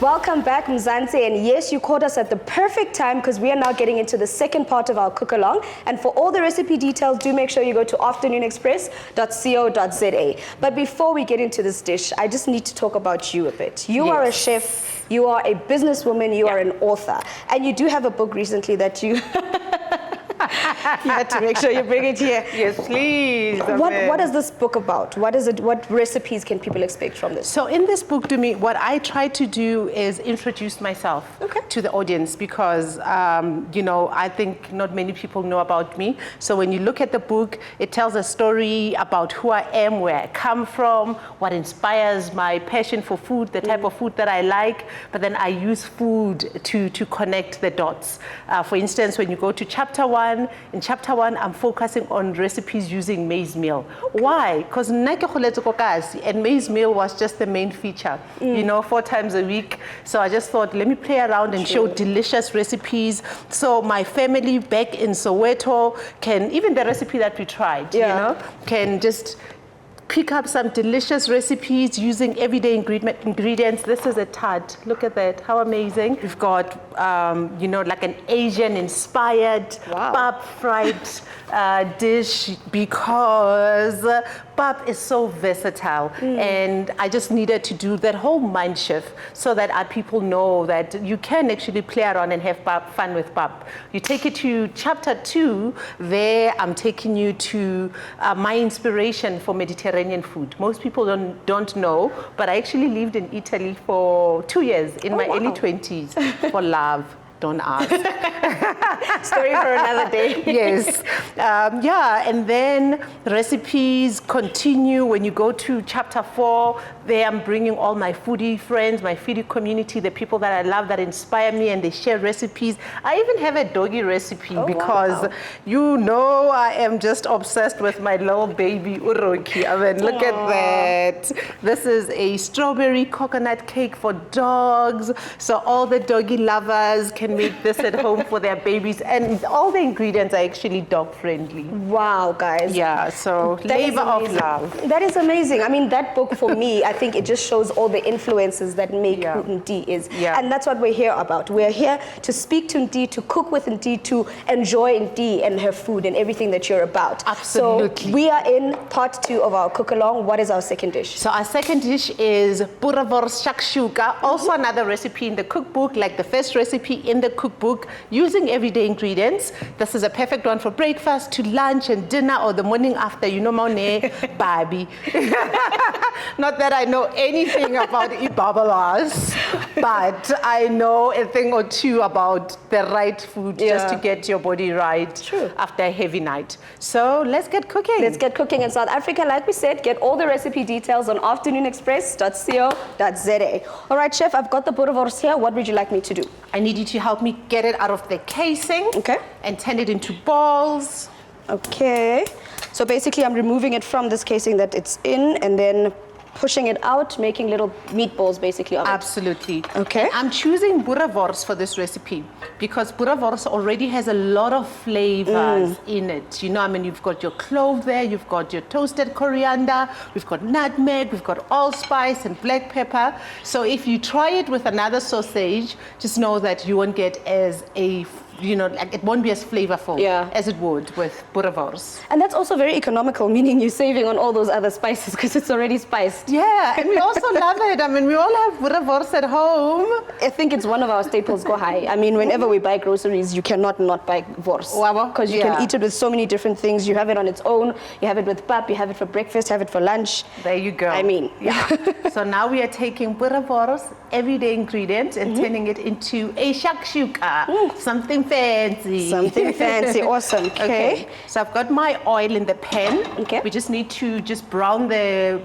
Welcome back, Mzansi, and yes, you caught us at the perfect time because we are now getting into the second part of our cook-along, and for all the recipe details, do make sure you go to afternoonexpress.co.za. But before we get into this dish, I just need to talk about you a bit. You are a chef, you are a businesswoman, you are an author, and you do have a book recently that you... You had to make sure you bring it here. Yes, please. What is this book about? What is it? What recipes can people expect from this? So in this book, to me, what I try to do is introduce myself to the audience because, you know, I think not many people know about me. So when you look at the book, it tells a story about who I am, where I come from, what inspires my passion for food, the type of food that I like. But then I use food to connect the dots. For instance, when you go to chapter 1, in chapter 1, I'm focusing on recipes using maize meal. Why? Because and maize meal was just the main feature, you know, 4 times a week. So I just thought, let me play around and show delicious recipes. So my family back in Soweto can, even the recipe that we tried, you know, can just pick up some delicious recipes using everyday ingredients. This is a tart. Look at that. How amazing. We've got, you know, like an Asian-inspired pap fried dish because pap is so versatile. And I just needed to do that whole mind shift so that our people know that you can actually play around and have fun with pap. You take it to chapter 2, there I'm taking you to my inspiration for Mediterranean food. Most people don't know, but I actually lived in Italy for 2 years in my early 20s for love. Don't ask. Story for another day. Yes. Yeah, and then recipes continue. When you go to chapter 4, there I'm bringing all my foodie friends, my foodie community, the people that I love that inspire me, and they share recipes. I even have a doggy recipe because you know I am just obsessed with my little baby Uroki. I mean, look at that. This is a strawberry coconut cake for dogs. So all the doggy lovers can make this at home for their babies, and all the ingredients are actually dog friendly. Wow, guys. Yeah, so labor of love. That is amazing. I mean, that book for me, I think it just shows all the influences that make who Ndi is. And that's what we're here about. We're here to speak to Ndi, to cook with Ndi, to enjoy Ndi and her food and everything that you're about. Absolutely. So we are in part 2 of our cook-along. What is our second dish? So our second dish is Boerewors Shakshuka, also another recipe in the cookbook, like the first recipe in the cookbook, using everyday ingredients. This is a perfect one for breakfast, to lunch and dinner, or the morning after. You know, Maune, Barbie. Not that I know anything about Boerewors, but I know a thing or two about the right food just to get your body right after a heavy night. So let's get cooking. Let's get cooking in South Africa. Like we said, get all the recipe details on afternoonexpress.co.za. All right, Chef, I've got the Boerewors here. What would you like me to do? I need you to help me get it out of the casing and turn it into balls. Okay. So basically, I'm removing it from this casing that it's in and then pushing it out, making little meatballs basically of it. Absolutely. Okay. And I'm choosing Boerewors for this recipe because Boerewors already has a lot of flavors in it. You know, I mean, you've got your clove there, you've got your toasted coriander, we've got nutmeg, we've got allspice and black pepper. So if you try it with another sausage, just know that you won't get as you know, like it won't be as flavorful as it would with Boerewors. And that's also very economical, meaning you're saving on all those other spices because it's already spiced. Yeah, and we also love it. I mean, we all have Boerewors at home. I think it's one of our staples, go high. I mean, whenever we buy groceries, you cannot not buy wors. Because you can eat it with so many different things. You have it on its own, you have it with pap, you have it for breakfast, have it for lunch. There you go. I mean. So now we are taking Boerewors, everyday ingredients, and turning it into a shakshuka, something fancy. Something fancy, awesome. Okay. So I've got my oil in the pan. Okay. We just need to brown the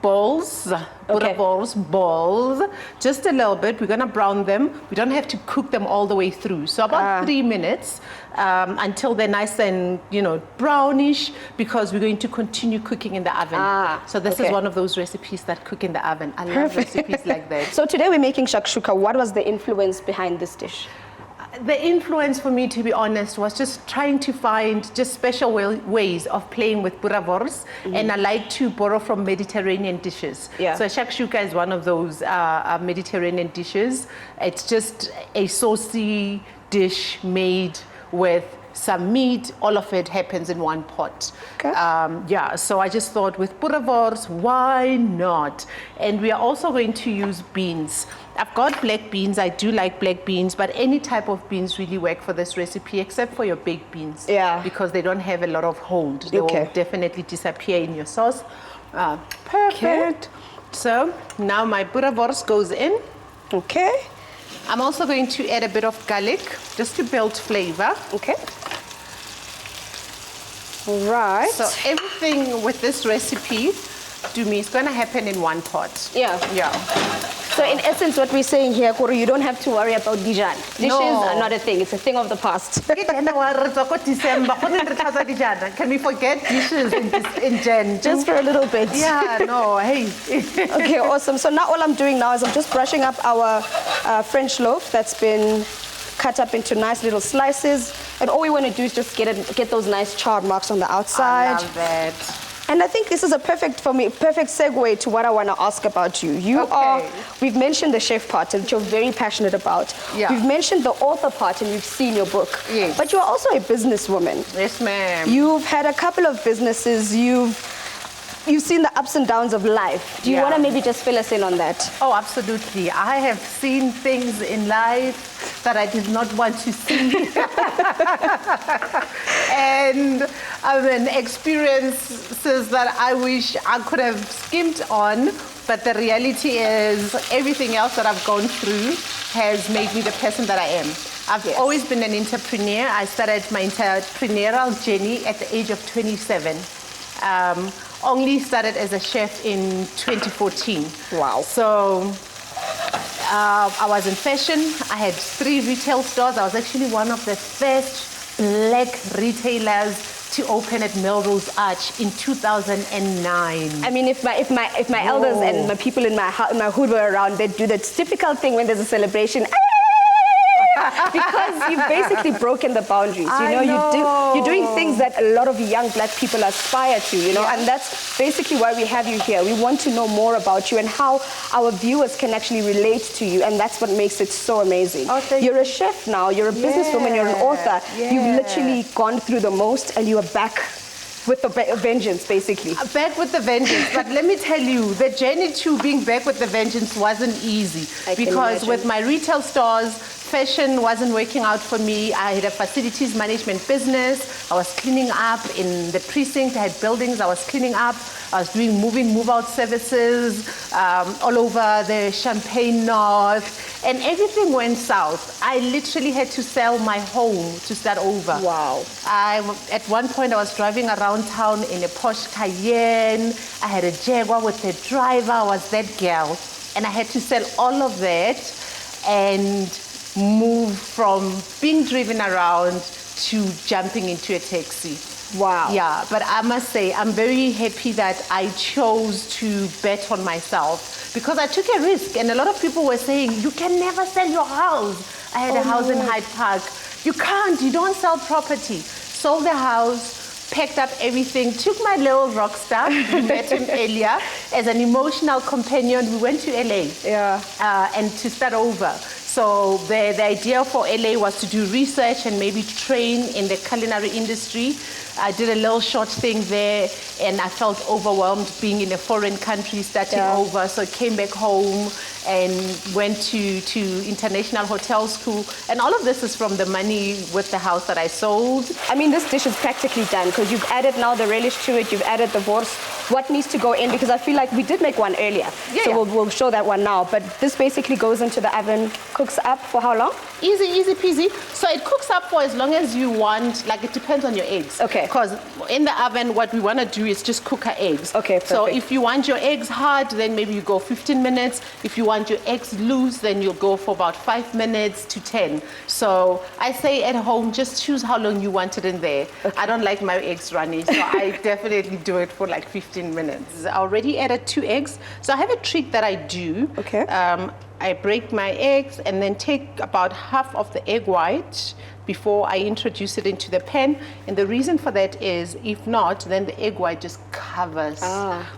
balls, Boerewors balls, just a little bit. We're gonna brown them. We don't have to cook them all the way through. So about 3 minutes until they're nice and, you know, brownish, because we're going to continue cooking in the oven. So this is one of those recipes that cook in the oven. I love recipes like that. So today we're making shakshuka. What was the influence behind this dish? The influence for me, to be honest, was just trying to find just special ways of playing with Boerewors. And I like to borrow from Mediterranean dishes. Yeah. So Shakshuka is one of those Mediterranean dishes. It's just a saucy dish made with some meat. All of it happens in one pot. Okay. Yeah, so I just thought with Boerewors, why not? And we are also going to use beans. I've got black beans. I do like black beans, but any type of beans really work for this recipe, except for your baked beans. Yeah. Because they don't have a lot of hold. They Okay. will definitely disappear in your sauce. Perfect. So now my Boerewors goes in. Okay. I'm also going to add a bit of garlic just to build flavor. Okay. Right. So everything with this recipe, to me, is going to happen in one pot. Yeah. Yeah. So in essence, what we're saying here, Koro, you don't have to worry about Dijon. Dishes No. are not a thing. It's a thing of the past. Can we forget dishes in Jan? Just for a little bit. Yeah, no, hey. Okay, awesome. So now all I'm doing now is I'm just brushing up our French loaf that's been cut up into nice little slices. And all we want to do is just get those nice char marks on the outside. I love that. And I think this is a perfect segue to what I want to ask about you. We've mentioned the chef part, which you're very passionate about. Yeah. We've mentioned the author part, and we've seen your book. Yes. But you're also a businesswoman. Yes, ma'am. You've had a couple of businesses. You've seen the ups and downs of life. Do you Yeah. want to maybe just fill us in on that? Oh, absolutely. I have seen things in life that I did not want to see. And experiences that I wish I could have skimmed on. But the reality is everything else that I've gone through has made me the person that I am. I've always been an entrepreneur. I started my entrepreneurial journey at the age of 27. Only started as a chef in 2014. Wow. So I was in fashion. I had 3 retail stores. I was actually one of the first black retailers to open at Melrose Arch in 2009. I mean, if my elders and my people in my hood were around, they'd do that typical thing when there's a celebration. Because you've basically broken the boundaries. You're doing things that a lot of young black people aspire to, and that's basically why we have you here. We want to know more about you and how our viewers can actually relate to you, and that's what makes it so amazing. Oh, you're a chef now, you're a businesswoman, you're an author. Yeah. You've literally gone through the most, and you are back with the vengeance, basically. Back with the vengeance. But let me tell you, the journey to being back with the vengeance wasn't easy. Because with my retail stores, fashion wasn't working out for me. I had a facilities management business. I was cleaning up in the precinct. I had buildings I was cleaning up. I was doing move-out services all over the Champagne North. And everything went south. I literally had to sell my home to start over. Wow. At one point, I was driving around town in a Porsche Cayenne. I had a Jaguar with a driver. I was that girl. And I had to sell all of that and move from being driven around to jumping into a taxi. Wow. Yeah, but I must say, I'm very happy that I chose to bet on myself because I took a risk. And a lot of people were saying, you can never sell your house. I had a house in Hyde Park. You can't, you don't sell property. Sold the house, packed up everything, took my little rock star, we met him earlier, as an emotional companion. We went to LA and to start over. So the idea for LA was to do research and maybe train in the culinary industry. I did a little short thing there and I felt overwhelmed being in a foreign country starting over. So I came back home and went to international hotel school. And all of this is from the money with the house that I sold. I mean, this dish is practically done because you've added now the relish to it, you've added the wors. What needs to go in? Because I feel like we did make one earlier. We'll show that one now. But this basically goes into the oven, cooks up for how long? Easy peasy. So it cooks up for as long as you want, like it depends on your eggs. Okay. Because in the oven, what we want to do is just cook our eggs. Okay, perfect. So if you want your eggs hard, then maybe you go 15 minutes. If you want your eggs loose, then you'll go for about 5 minutes to 10. So I say at home, just choose how long you want it in there. Okay. I don't like my eggs runny, so I definitely do it for like 15 minutes. I already added 2 eggs. So I have a trick that I do. Okay. I break my eggs and then take about half of the egg white before I introduce it into the pan. And the reason for that is, if not, then the egg white just covers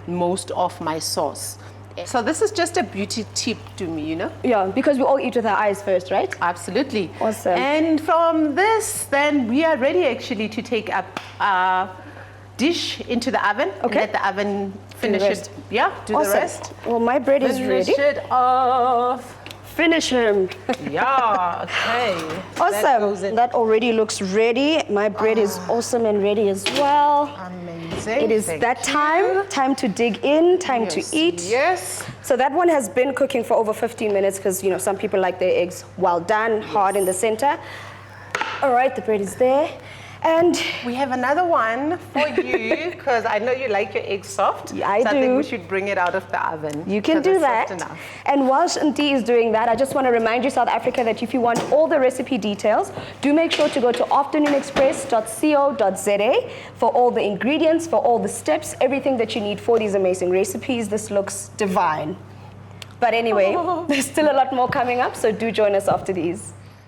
most of my sauce. So this is just a beauty tip to me, you know? Yeah, because we all eat with our eyes first, right? Absolutely. Awesome. And from this, then we are ready actually to take up dish into the oven. Okay. And let the oven finish it. Yeah, do the rest. Well, my bread is ready. Finish it off. Finish him. Yeah, okay. Awesome. That already looks ready. My bread is awesome and ready as well. Amazing. It is that time to dig in, time to eat. Yes. So that one has been cooking for over 15 minutes because, you know, some people like their eggs well done, hard in the center. All right, the bread is there. And we have another one for you because I know you like your eggs soft. Yeah, I do. I think we should bring it out of the oven. You can do that. And whilst Nti is doing that, I just want to remind you, South Africa, that if you want all the recipe details, do make sure to go to afternoonexpress.co.za for all the ingredients, for all the steps, everything that you need for these amazing recipes. This looks divine. But anyway, there's still a lot more coming up, so do join us after these.